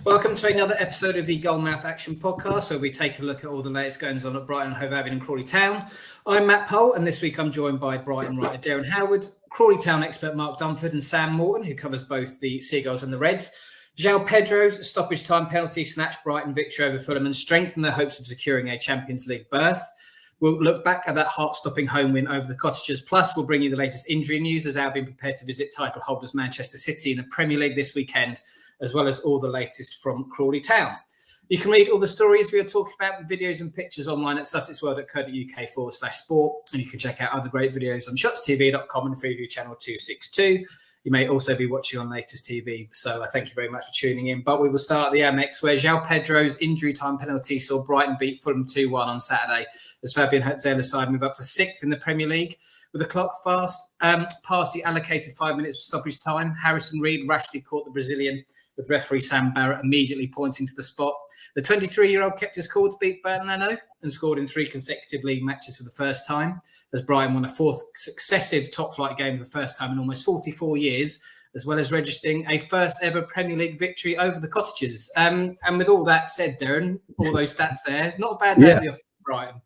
Welcome to another episode of the Gull-Mouth Action podcast, where we take a look at all the latest goings on at Brighton, Hove Albion and Crawley Town. I'm Matt Poll, and this week I'm joined by Brighton writer Derren Howard, Crawley Town expert Mark Dunford and Sam Morton, who covers both the Seagulls and the Reds. Joao Pedro's stoppage-time penalty snatched Brighton victory over Fulham and strengthened their hopes of securing a Champions League berth. We'll look back at that heart-stopping home win over the Cottagers. Plus, we'll bring you the latest injury news as Albion prepare to visit title holders Manchester City in the Premier League this weekend, as well as all the latest from Crawley Town. You can read all the stories we are talking about with videos and pictures online at sussexworld.co.uk/sport. And you can check out other great videos on shotstv.com and Freeview Channel 262. You may also be watching on Latest TV. So I thank you very much for tuning in. But we will start at the Amex, where Joao Pedro's injury time penalty saw Brighton beat Fulham 2-1 on Saturday, as Fabian Hertzela's side move up to 6th in the Premier League. With the clock past the allocated 5 minutes of stoppage time, Harrison Reed rashly caught the Brazilian, with referee Sam Barrett immediately pointing to the spot. The 23-year-old kept his cool to beat Burton and scored in 3 consecutive league matches for the first time, as Brighton won a 4th successive top-flight game for the first time in almost 44 years, as well as registering a first-ever Premier League victory over the Cottagers. And with all that said, Derren, all those stats there, not a bad day for Brighton.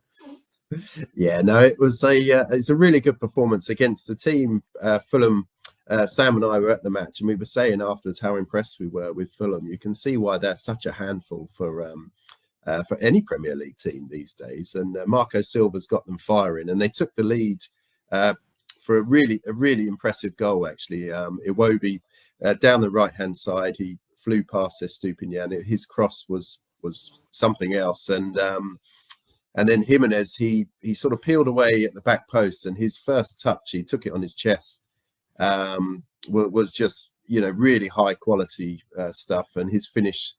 Yeah, no, it's a really good performance against the team. Fulham. Sam and I were at the match, and we were saying afterwards how impressed we were with Fulham. You can see why they're such a handful for any Premier League team these days. And Marco Silva's got them firing, and they took the lead for a really impressive goal. Actually, Iwobi down the right hand side, he flew past Estupinian. His cross was something else, and then Jimenez he sort of peeled away at the back post, and his first touch, he took it on his chest. Was just really high quality stuff, and his finish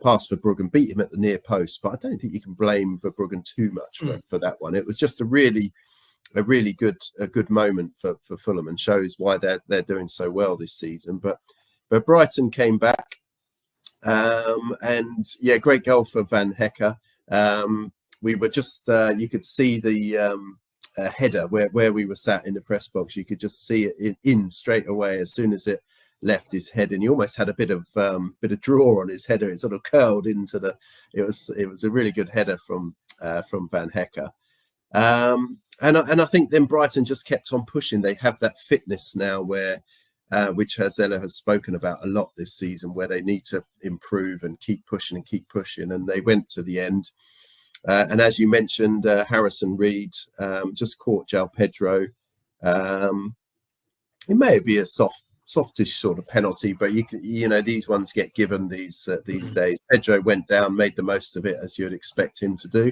pass for Verbruggen beat him at the near post, but I don't think you can blame Verbruggen too much for that one. It was just a really good moment for Fulham, and shows why they're doing so well this season. But Brighton came back, and great goal for Van Hecke. We were just you could see the header where we were sat in the press box. You could just see it in straight away as soon as it left his head, and he almost had a bit of draw on his header. It sort of curled into the. It was a really good header from Van Hecke, and I think then Brighton just kept on pushing. They have that fitness now where which Herzella has spoken about a lot this season, where they need to improve and keep pushing, and they went to the end. And as you mentioned, Harrison Reed just caught Joao Pedro. It may be a softish sort of penalty, but these ones get given these days. Pedro went down, made the most of it, as you'd expect him to do.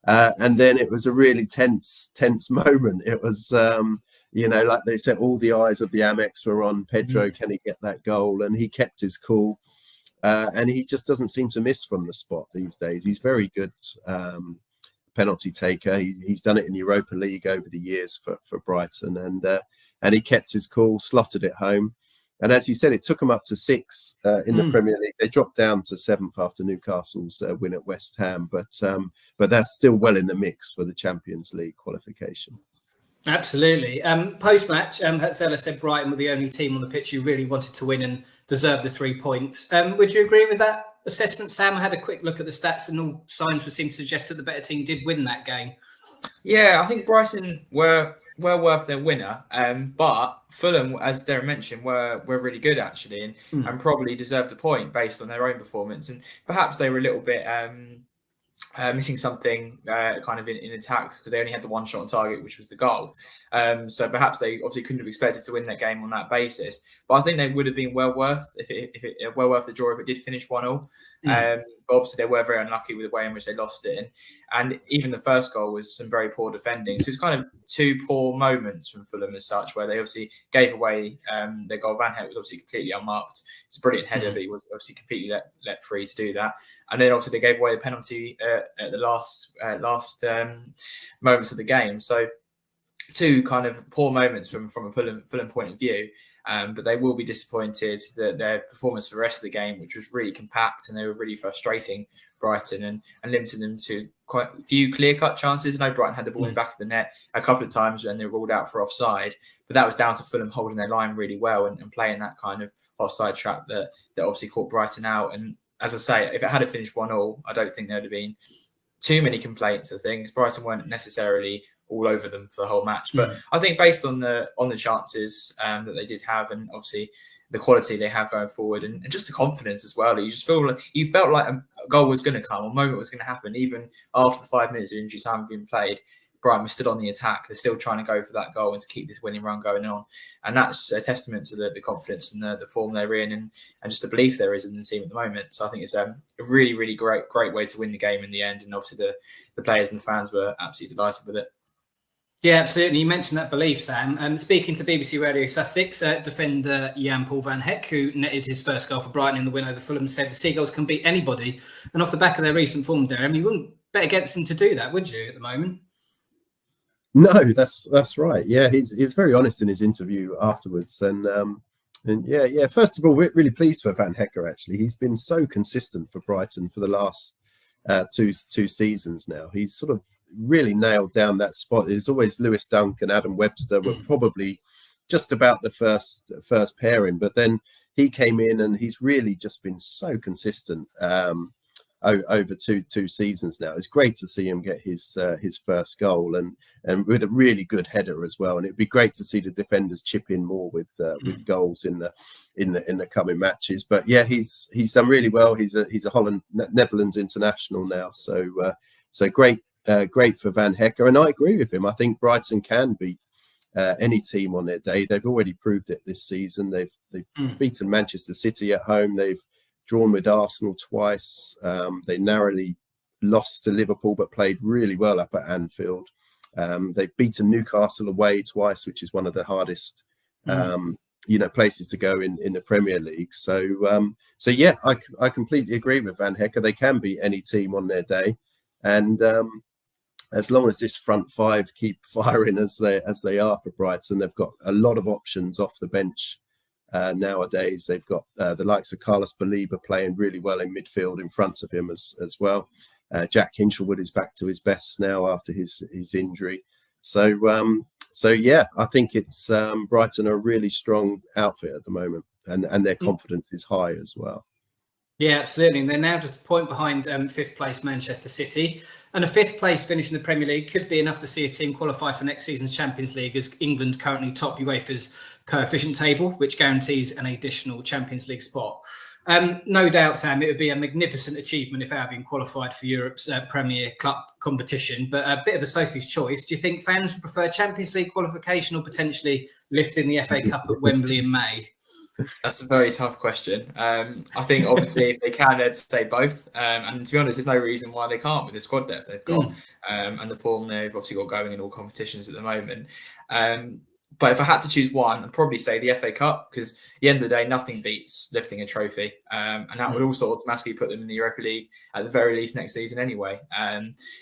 And then it was a really tense moment. It was, like they said, all the eyes of the Amex were on Pedro. Can he get that goal? And he kept his cool. And he just doesn't seem to miss from the spot these days. He's very good penalty taker. He's done it in Europa League over the years for Brighton, and he kept his cool, slotted it home. And as you said, it took them up to 6 in the Premier League. They dropped down to 7th after Newcastle's win at West Ham, but that's still well in the mix for the Champions League qualification. Absolutely. Post-match, Hertzela said Brighton were the only team on the pitch who really wanted to win and deserved the 3 points. Would you agree with that assessment, Sam? I had a quick look at the stats, and all signs would seem to suggest that the better team did win that game. Yeah, I think Brighton were well worth their winner, but Fulham, as Derren mentioned, were really good actually, and probably deserved a point based on their own performance. And perhaps they were a little bit missing something kind of in attacks, because they only had the one shot on target, which was the goal. So perhaps they obviously couldn't have expected to win that game on that basis. But I think they would have been well worth the draw if it did finish 1-1. But obviously they were very unlucky with the way in which they lost it. And even the first goal was some very poor defending. So it's kind of 2 poor moments from Fulham as such, where they obviously gave away their goal. Van Hecke was obviously completely unmarked. It's a brilliant header, but he was obviously completely let free to do that. And then obviously they gave away the penalty at the last moments of the game. So 2 kind of poor moments from a Fulham point of view. But they will be disappointed that their performance for the rest of the game, which was really compact, and they were really frustrating Brighton and limiting them to quite a few clear-cut chances. I know Brighton had the ball in the back of the net a couple of times when they were ruled out for offside, but that was down to Fulham holding their line really well and playing that kind of offside trap that obviously caught Brighton out. And as I say, if it had finished 1-1, I don't think there'd have been too many complaints of things. Brighton weren't necessarily all over them for the whole match, but I think based on the chances that they did have, and obviously the quality they have going forward, and just the confidence as well, you just felt like a goal was going to come, a moment was going to happen, even after the 5 minutes of injury time had been played. Brighton was stood on the attack. They're still trying to go for that goal and to keep this winning run going on. And that's a testament to the confidence and the form they're in, and just the belief there is in the team at the moment. So I think it's a really, really great way to win the game in the end. And obviously the players and the fans were absolutely delighted with it. Yeah, absolutely. You mentioned that belief, Sam. Speaking to BBC Radio Sussex, defender Jan-Paul van Hecke, who netted his first goal for Brighton in the win over Fulham, said the Seagulls can beat anybody. And off the back of their recent form, Derren, you wouldn't bet against them to do that, would you, at the moment? No, that's right. Yeah, he's very honest in his interview afterwards, and yeah. First of all, we're really pleased for Van Hecke. Actually, he's been so consistent for Brighton for the last two seasons now. He's sort of really nailed down that spot. There's always Lewis Dunk and Adam Webster were probably just about the first pairing, but then he came in and he's really just been so consistent over two seasons now. It's great to see him get his first goal and with a really good header as well. And it'd be great to see the defenders chip in more with goals in the coming matches. But yeah, he's done really well. He's a Netherlands international now. So great for Van Hecke. And I agree with him. I think Brighton can beat any team on their day. They've already proved it this season. They've beaten Manchester City at home. They've drawn with Arsenal twice. They narrowly lost to Liverpool, but played really well up at Anfield. They've beaten Newcastle away twice, which is one of the hardest, places to go in the Premier League. So yeah, I completely agree with Van Hecke. They can beat any team on their day, and as long as this front five keep firing as they are for Brighton, they've got a lot of options off the bench. Nowadays, they've got the likes of Carlos Baleba playing really well in midfield in front of him as well. Jack Hinchelwood is back to his best now after his injury. So yeah, I think it's Brighton are a really strong outfit at the moment, and their confidence is high as well. Yeah, absolutely. And they're now just a point behind fifth place Manchester City. And a fifth place finish in the Premier League could be enough to see a team qualify for next season's Champions League, as England currently top UEFA's coefficient table, which guarantees an additional Champions League spot. No doubt, Sam, it would be a magnificent achievement if Albion qualified for Europe's Premier Club competition, but a bit of a Sophie's choice. Do you think fans would prefer Champions League qualification or potentially lifting the FA Cup at Wembley in May? That's a very tough question. I think obviously if they can, they'd say both. And to be honest, there's no reason why they can't with the squad depth they've got and the form they've obviously got going in all competitions at the moment. But if I had to choose one, I'd probably say the FA Cup, because at the end of the day, nothing beats lifting a trophy. And that would also automatically put them in the Europa League at the very least next season anyway.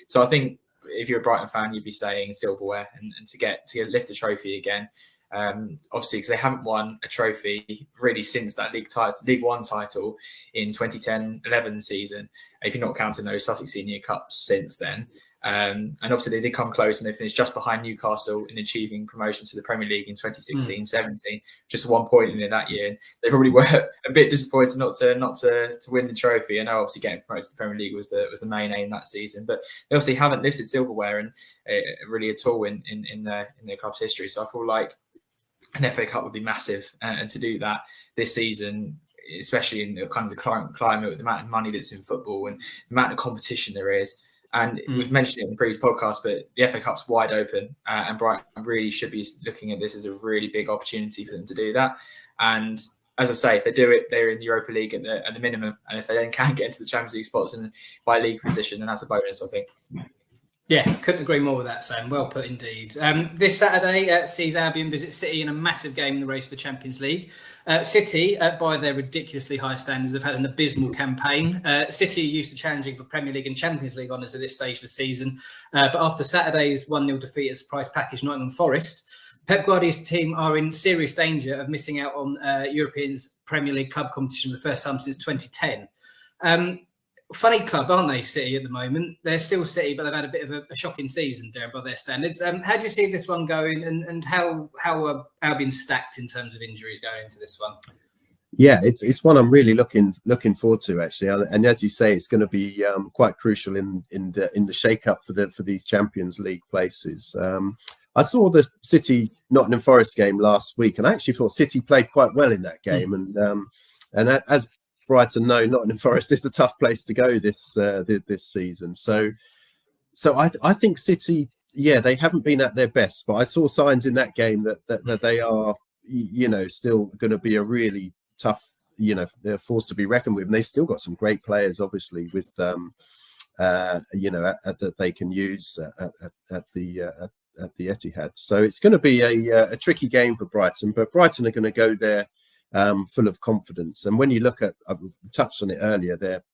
So I think if you're a Brighton fan, you'd be saying silverware and to lift a trophy again. Obviously, because they haven't won a trophy really since that League One title in 2010-11 season, if you're not counting those Sussex Senior Cups since then. And obviously they did come close and they finished just behind Newcastle in achieving promotion to the Premier League in 2016-17, just 1 point in it that year. They probably were a bit disappointed not to win the trophy. I know obviously getting promoted to the Premier League was the main aim that season, but they obviously haven't lifted silverware and really at all in their club's history. So I feel like an FA Cup would be massive, and to do that this season, especially in the kind of the current climate with the amount of money that's in football and the amount of competition there is. And we've mentioned it in the previous podcast, but the FA Cup's wide open, and Brighton really should be looking at this as a really big opportunity for them to do that. And as I say, if they do it, they're in the Europa League at the minimum. And if they then can get into the Champions League spots and by league position, then that's a bonus, I think. Yeah, couldn't agree more with that, Sam. Well put indeed. This Saturday sees Albion visit City in a massive game in the race for Champions League. City, by their ridiculously high standards, have had an abysmal campaign. City are used to challenging for Premier League and Champions League honours at this stage of the season. But after Saturday's 1-0 defeat at surprise package Nottingham Forest, Pep Guardiola's team are in serious danger of missing out on Europeans Premier League club competition for the first time since 2010. Funny club, aren't they, City, at the moment? They're still City, but they've had a bit of a shocking season, Derren, by their standards. How do you see this one going, and how are Albion stacked in terms of injuries going into this one? Yeah, it's one I'm really looking forward to, actually, and as you say, it's going to be quite crucial in the shake-up for these Champions League places. I saw the City Nottingham Forest game last week, and I actually thought City played quite well in that game. And as Brighton know, Nottingham Forest is a tough place to go this season. So I think City, yeah, they haven't been at their best, but I saw signs in that game that they are, still going to be a really tough, they're forced to be reckoned with, and they still got some great players, obviously, with that they can use at the Etihad. So it's going to be a tricky game for Brighton, but Brighton are going to go there full of confidence. And when you look at, I touched on it earlier, they're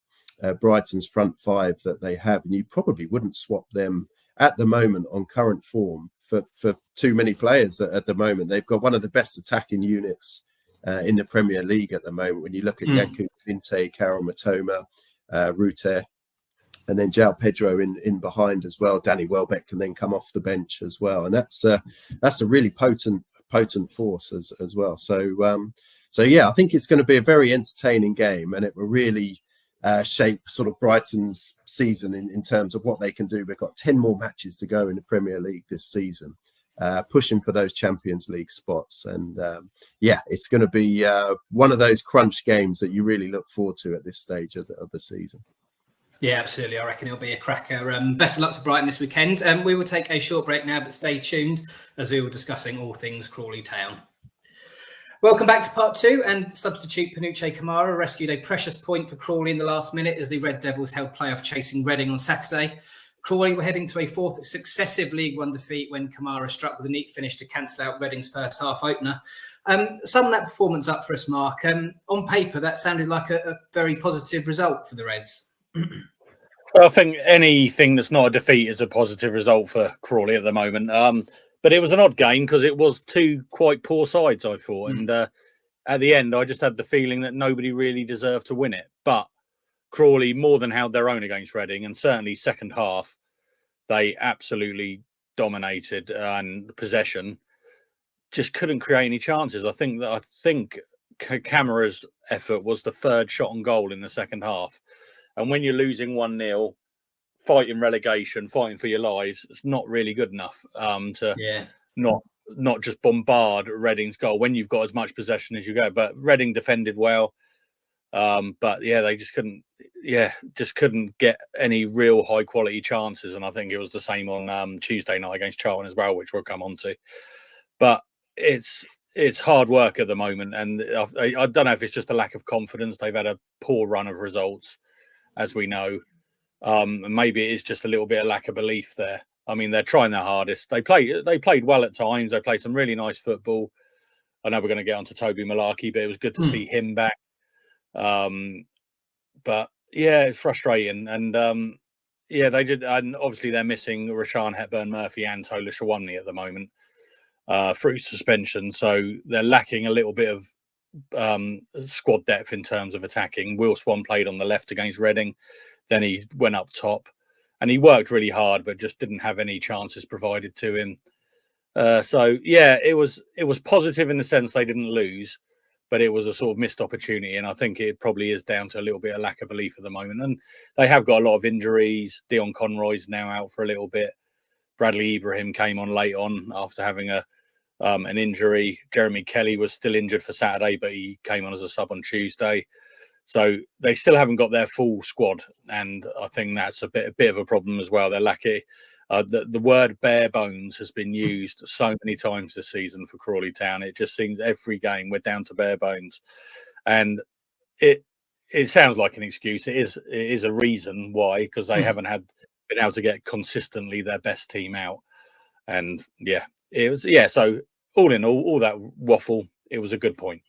Brighton's front five that they have, and you probably wouldn't swap them at the moment on current form for too many players at the moment. They've got one of the best attacking units in the Premier League at the moment. When you look at Yaku, Vinte, Karol Matoma, Rutte, and then Joao Pedro in behind as well. Danny Welbeck can then come off the bench as well, and that's a really potent force as well. So yeah, I think it's going to be a very entertaining game, and it will really shape sort of Brighton's season in terms of what they can do. We've got 10 more matches to go in the Premier League this season, pushing for those Champions League spots. And it's going to be one of those crunch games that you really look forward to at this stage of the season. Yeah, absolutely. I reckon it'll be a cracker. Best of luck to Brighton this weekend. We will take a short break now, but stay tuned as we were discussing all things Crawley Town. Welcome back to part two, and substitute Panuche Kamara rescued a precious point for Crawley in the last minute as the Red Devils held playoff chasing Reading on Saturday. Crawley were heading to a fourth successive League One defeat when Kamara struck with a neat finish to cancel out Reading's first half opener. Sum that performance up for us, Mark. On paper, that sounded like a very positive result for the Reds. I think anything that's not a defeat is a positive result for Crawley at the moment. But it was an odd game because it was two quite poor sides, I thought. And at the end, I just had the feeling that nobody really deserved to win it. But Crawley more than held their own against Reading, and certainly second half, they absolutely dominated, and possession just couldn't create any chances. I think Kamara's effort was the third shot on goal in the second half. And when you're losing 1-0, fighting relegation, fighting for your lives, it's not really good enough to not just bombard Reading's goal when you've got as much possession as you go. But Reading defended well, but they just couldn't get any real high quality chances. And I think it was the same on Tuesday night against Charlton as well, which we'll come on to. But it's hard work at the moment, and I don't know if it's just a lack of confidence. They've had a poor run of results, as we know. Maybe it is just a little bit of lack of belief there. I mean, they're trying their hardest. They played well at times. They played some really nice football. I know we're going to get onto Toby Malarkey, but it was good to see him back. But yeah, it's frustrating. And they did. And obviously, they're missing Rashaan Hepburn-Murphy and Tola Shawani at the moment through suspension. So they're lacking a little bit of squad depth in terms of attacking. Will Swan played on the left against Reading. Then he went up top, and he worked really hard, but just didn't have any chances provided to him. It was positive in the sense they didn't lose, but it was a sort of missed opportunity. And I think it probably is down to a little bit of lack of belief at the moment. And they have got a lot of injuries. Dion Conroy's now out for a little bit. Bradley Ibrahim came on late on after having an injury. Jeremy Kelly was still injured for Saturday, but he came on as a sub on Tuesday. So they still haven't got their full squad, and I think that's a bit of a problem as well. They're lacking. The word bare bones has been used so many times this season for Crawley Town. It just seems every game we're down to bare bones, and it sounds like an excuse. It is a reason why, because they haven't been able to get consistently their best team out, and it was So all in all that waffle, it was a good point.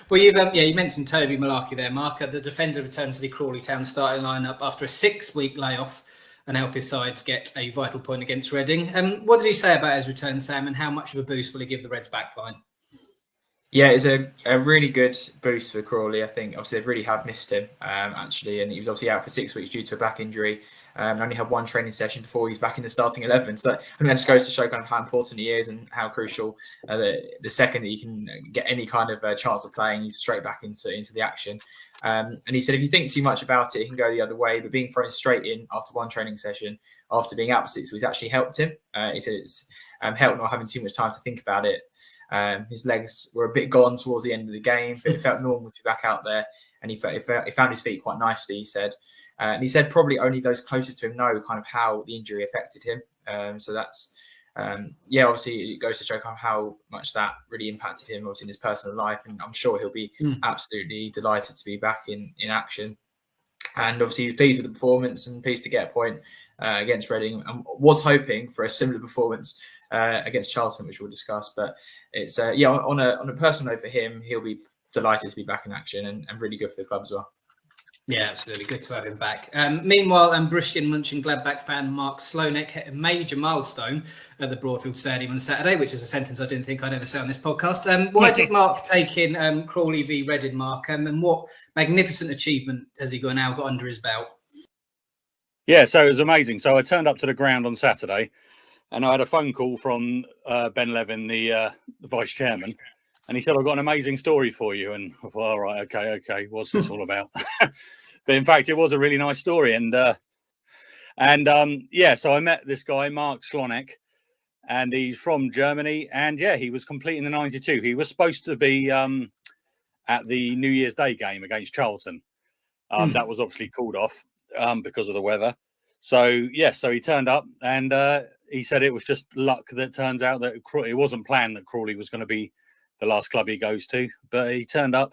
Well, you mentioned Toby Malarkey there, Mark. The defender returned to the Crawley Town starting lineup after a 6-week layoff and helped his side to get a vital point against Reading. What did he say about his return, Sam, and how much of a boost will he give the Reds backline? Yeah, it's a really good boost for Crawley. I think obviously they really have missed him actually, and he was obviously out for 6 weeks due to a back injury. Only had one training session before he's back in the starting 11. So I mean, that just goes to show kind of how important he is and how crucial the second that he can get any kind of chance of playing, he's straight back into the action. And he said if you think too much about it, it can go the other way. But being thrown straight in after one training session, after being out for 6 weeks, actually helped him. He said it's helped not having too much time to think about it. His legs were a bit gone towards the end of the game, but it felt normal to be back out there, and he found his feet quite nicely, he said. And he said probably only those closest to him know kind of how the injury affected him. So that's, obviously it goes to show kind of how much that really impacted him, obviously in his personal life, and I'm sure he'll be absolutely delighted to be back in action. And obviously he was pleased with the performance and pleased to get a point against Reading, and was hoping for a similar performance against Charlton, which we'll discuss. But it's on a personal note for him, he'll be delighted to be back in action and really good for the club as well. Yeah, absolutely. Good to have him back. Meanwhile, Borussia Mönchengladbach fan Mark Slonek hit a major milestone at the Broadfield Stadium on Saturday, which is a sentence I didn't think I'd ever say on this podcast. Why did Mark take in Crawley v Reading, Mark? And what magnificent achievement has he now got under his belt? Yeah, so it was amazing. So I turned up to the ground on Saturday, and I had a phone call from Ben Levin, the vice chairman, and he said, I've got an amazing story for you. And I thought, all right, okay, what's this all about? But in fact, it was a really nice story. So I met this guy, Mark Slonek, and he's from Germany. And he was completing the 92. He was supposed to be at the New Year's Day game against Charlton. That was obviously called off because of the weather. So he turned up, and he said it was just luck that turns out that it wasn't planned that Crawley was going to be the last club he goes to, but he turned up,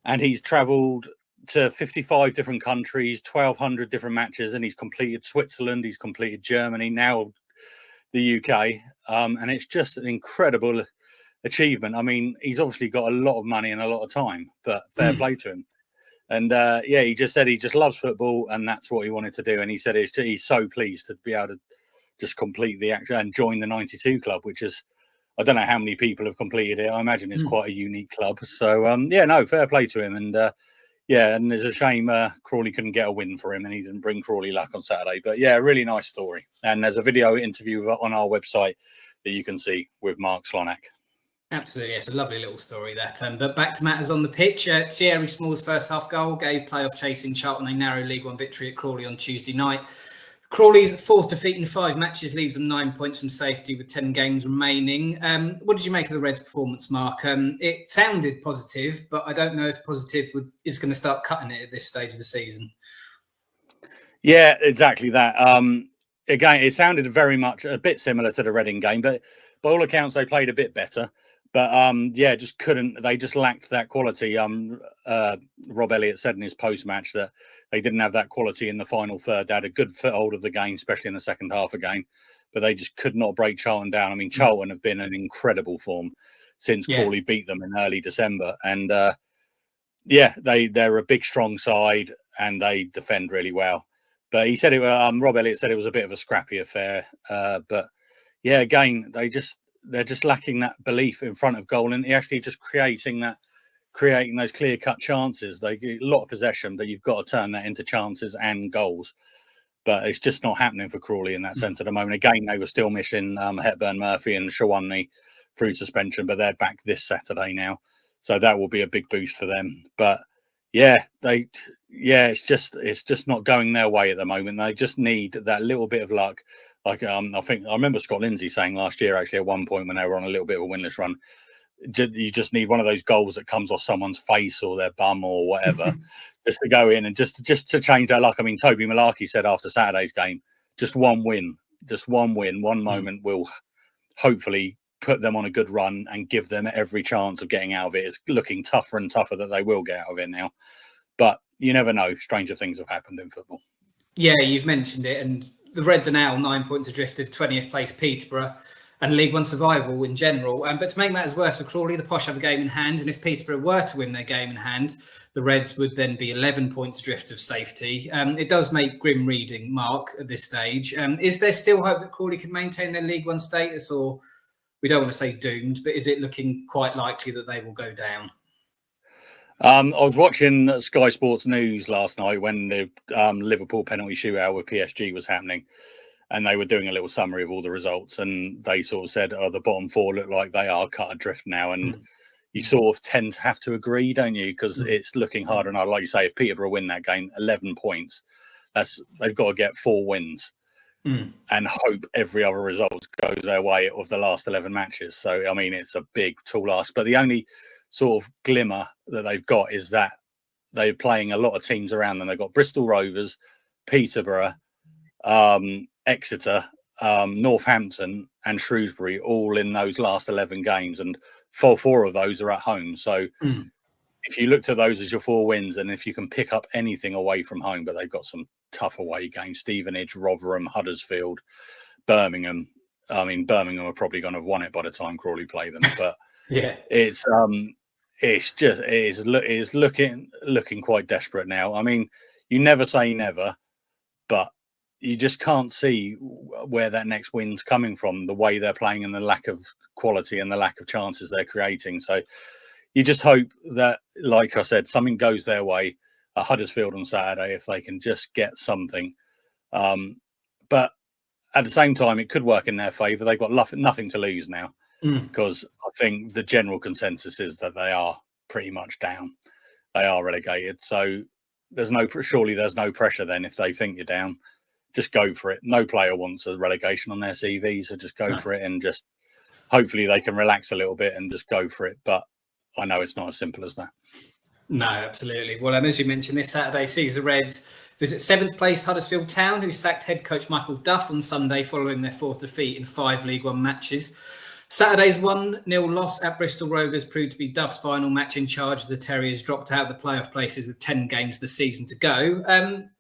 and he's travelled to 55 different countries, 1,200 different matches, and he's completed Switzerland, he's completed Germany, now the UK, and it's just an incredible achievement. I mean, he's obviously got a lot of money and a lot of time, but fair play to him. And he just said he just loves football, and that's what he wanted to do. And he said he's so pleased to be able to just complete the action and join the 92 club, which is, I don't know how many people have completed it. I imagine it's quite a unique club. So, fair play to him. And, and there's a shame Crawley couldn't get a win for him, and he didn't bring Crawley luck on Saturday. But, really nice story. And there's a video interview on our website that you can see with Mark Slonek. Absolutely, it's a lovely little story that. But back to matters on the pitch. Thierry Small's first half goal gave playoff chasing Charlton a narrow League One victory at Crawley on Tuesday night. Crawley's fourth defeat in 5 matches leaves them 9 points from safety with 10 games remaining. What did you make of the Reds' performance, Mark? It sounded positive, but I don't know if positive is going to start cutting it at this stage of the season. Yeah, exactly that. Again, it sounded very much a bit similar to the Reading game, but by all accounts, they played a bit better. But just couldn't. They just lacked that quality. Rob Elliott said in his post-match that they didn't have that quality in the final third. They had a good foothold of the game, especially in the second half of the game, but they just could not break Charlton down. I mean, Charlton have been in incredible form since Crawley beat them in early December, and they're a big, strong side, and they defend really well. But he said Rob Elliott said it was a bit of a scrappy affair. Again, they're just lacking that belief in front of goal, and actually just creating those clear-cut chances. They get a lot of possession, but you've got to turn that into chances and goals. But it's just not happening for Crawley in that sense at the moment. Again, they were still missing Hepburn Murphy and Shawanni through suspension, but they're back this Saturday now, so that will be a big boost for them. But it's just not going their way at the moment. They just need that little bit of luck. Like I remember Scott Lindsay saying last year, actually, at one point when they were on a little bit of a winless run, you just need one of those goals that comes off someone's face or their bum or whatever, just to go in and just to change that luck. I mean, Toby Malaki said after Saturday's game, just one win, one moment will hopefully put them on a good run and give them every chance of getting out of it. It's looking tougher and tougher that they will get out of it now, but you never know. Stranger things have happened in football. Yeah, you've mentioned it, and the Reds are now 9 points adrift of 20th place Peterborough and League One survival in general. But to make matters worse for Crawley, the Posh have a game in hand, and if Peterborough were to win their game in hand, the Reds would then be 11 points adrift of safety. It does make grim reading, Mark, at this stage. Is there still hope that Crawley can maintain their League One status, or we don't want to say doomed, but is it looking quite likely that they will go down? I was watching Sky Sports News last night when the Liverpool penalty shootout with PSG was happening, and they were doing a little summary of all the results, and they sort of said, the bottom four look like they are cut adrift now, and you sort of tend to have to agree, don't you? Because it's looking hard and hard. Like you say, if Peterborough win that game, 11 points, they've got to get 4 wins and hope every other result goes their way of the last 11 matches. So, I mean, it's a big, tall ask. But the only sort of glimmer that they've got is that they're playing a lot of teams around them. They've got Bristol Rovers, Peterborough, Exeter, Northampton and Shrewsbury all in those last 11 games, and four of those are at home. So if you looked at those as your 4 wins, and if you can pick up anything away from home, but they've got some tough away games: Stevenage, Rotherham, Huddersfield, Birmingham. I mean, Birmingham are probably going to have won it by the time Crawley play them, but yeah, it's looking quite desperate now. I mean, you never say never, but you just can't see where that next win's coming from, the way they're playing and the lack of quality and the lack of chances they're creating. So you just hope that, like I said, something goes their way at Huddersfield on Saturday if they can just get something. But at the same time, it could work in their favour. They've got nothing to lose now, because I think the general consensus is that they are pretty much down. They are relegated. So surely there's no pressure then if they think you're down. Just go for it. No player wants a relegation on their CV, so just go for it, and just hopefully they can relax a little bit and just go for it. But I know it's not as simple as that. No, absolutely. Well, as you mentioned, this Saturday sees the Reds visit 7th placed Huddersfield Town, who sacked head coach Michael Duff on Sunday following their 4th defeat in 5 League One matches. Saturday's 1-0 loss at Bristol Rovers proved to be Duff's final match in charge as the Terriers dropped out of the playoff places with 10 games of the season to go.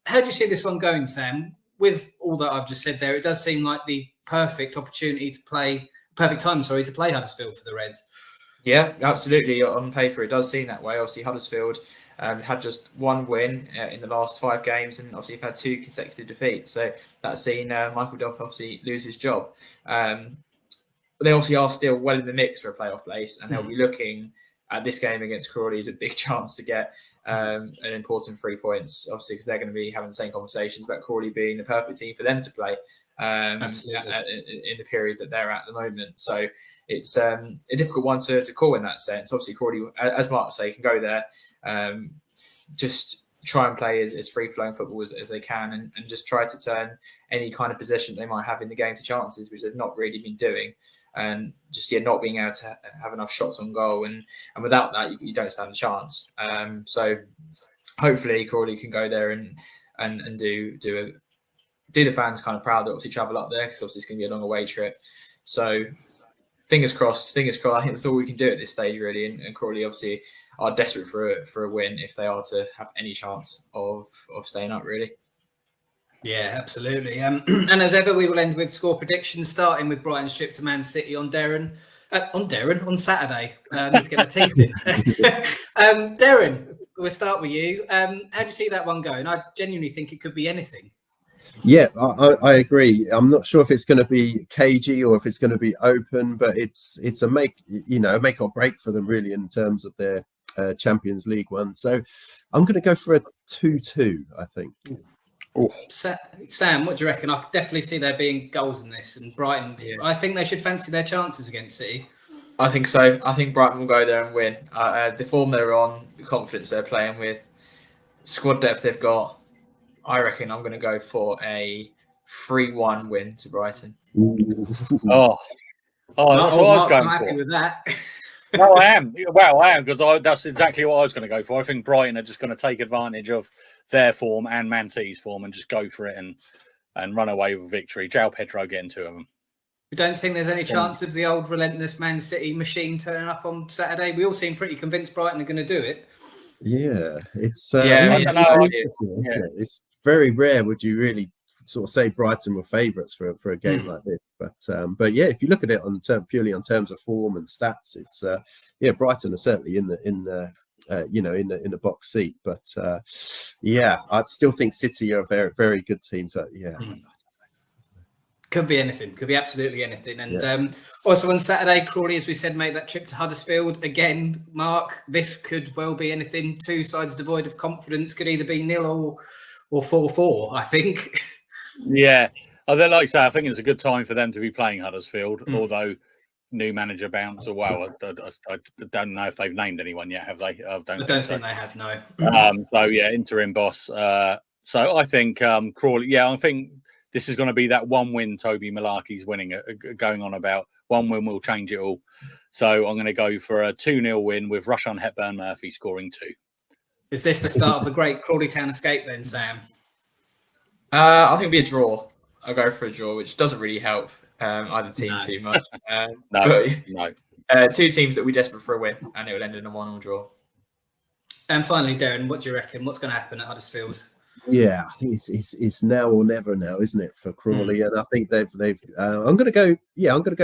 How do you see this one going, Sam? With all that I've just said there, it does seem like the perfect time to play Huddersfield for the Reds. Yeah, absolutely. On paper, it does seem that way. Obviously, Huddersfield had just 1 win in the last 5 games, and obviously have had 2 consecutive defeats. So that's seen Michael Duff obviously lose his job. They obviously are still well in the mix for a playoff place, and they'll be looking at this game against Crawley as a big chance to get an important 3 points, obviously, because they're going to be having the same conversations about Crawley being the perfect team for them to play in the period that they're at the moment. So it's a difficult one to call in that sense. Obviously, Crawley, as Mark say, can go there, just try and play as free-flowing football as they can, and just try to turn any kind of possession they might have in the game to chances, which they've not really been doing. And just not being able to have enough shots on goal, and without that you don't stand a chance. So hopefully Crawley can go there and do the fans kind of proud that obviously travel up there, because obviously it's going to be a long away trip. So fingers crossed. I think that's all we can do at this stage really, and Crawley obviously are desperate for a win if they are to have any chance of staying up really. Yeah, absolutely. And as ever, we will end with score predictions, starting with Brighton's trip to Man City on Saturday. Need to get my teeth in. Derren, we'll start with you. How do you see that one going? I genuinely think it could be anything. Yeah, I agree. I'm not sure if it's going to be cagey or if it's going to be open, but it's a make or break for them really in terms of their Champions League one. So I'm going to go for a 2-2, I think. Oh. Sam, what do you reckon? I could definitely see there being goals in this, and Brighton. Yeah. I think they should fancy their chances against City. I think so. I think Brighton will go there and win. The form they're on, the confidence they're playing with, squad depth they've got. I reckon I'm going to go for a 3-1 win to Brighton. That's what I was going for. Happy with that. No, I am. Well, I am, because that's exactly what I was going to go for. I think Brighton are just going to take advantage of their form and Man City's form and just go for it and run away with victory. Joao Pedro getting 2 of them. You don't think there's any chance of the old relentless Man City machine turning up on Saturday? We all seem pretty convinced Brighton are going to do it. Yeah, it's it's very rare. Would you really sort of say Brighton were favourites for a game like this? But yeah, if you look at it purely on terms of form and stats, it's Brighton are certainly in the box seat. But I still think City are a very, very good team. So yeah. Could be anything. Could be absolutely anything. And also on Saturday, Crawley, as we said, made that trip to Huddersfield. Again, Mark, this could well be anything. Two sides devoid of confidence. Could either be 0 or 4-4, I think. Yeah. Like I say, I think it's a good time for them to be playing Huddersfield, although new manager bounce or I don't know if they've named anyone yet, have they? I don't think they have, no. So yeah, interim boss. So I think Crawley, I think this is going to be that one win Toby Malarkey's winning, going on about. One win will change it all. So I'm going to go for a 2-0 win with Rushan Hepburn Murphy scoring 2. Is this the start of the great Crawley Town escape then, Sam? I think it'll be a draw. I'll go for a draw, which doesn't really help either team too much. No. Two teams that will be desperate for a win, and it will end in a 1-1 draw. And finally, Derren, what do you reckon? What's going to happen at Huddersfield? Yeah, I think it's now or never now, isn't it, for Crawley? And I think they've I'm going to go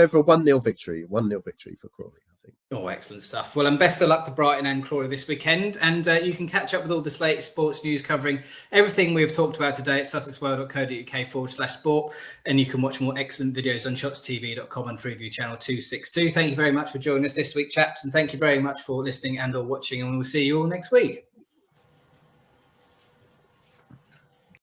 for a 1-0 victory. 1-0 victory for Crawley, I think. Oh, excellent stuff. Well, and best of luck to Brighton and Crawley this weekend. And you can catch up with all the latest sports news covering everything we've talked about today at sussexworld.co.uk/sport. And you can watch more excellent videos on shotstv.com and Freeview Channel 262. Thank you very much for joining us this week, chaps. And thank you very much for listening and or watching. And we'll see you all next week.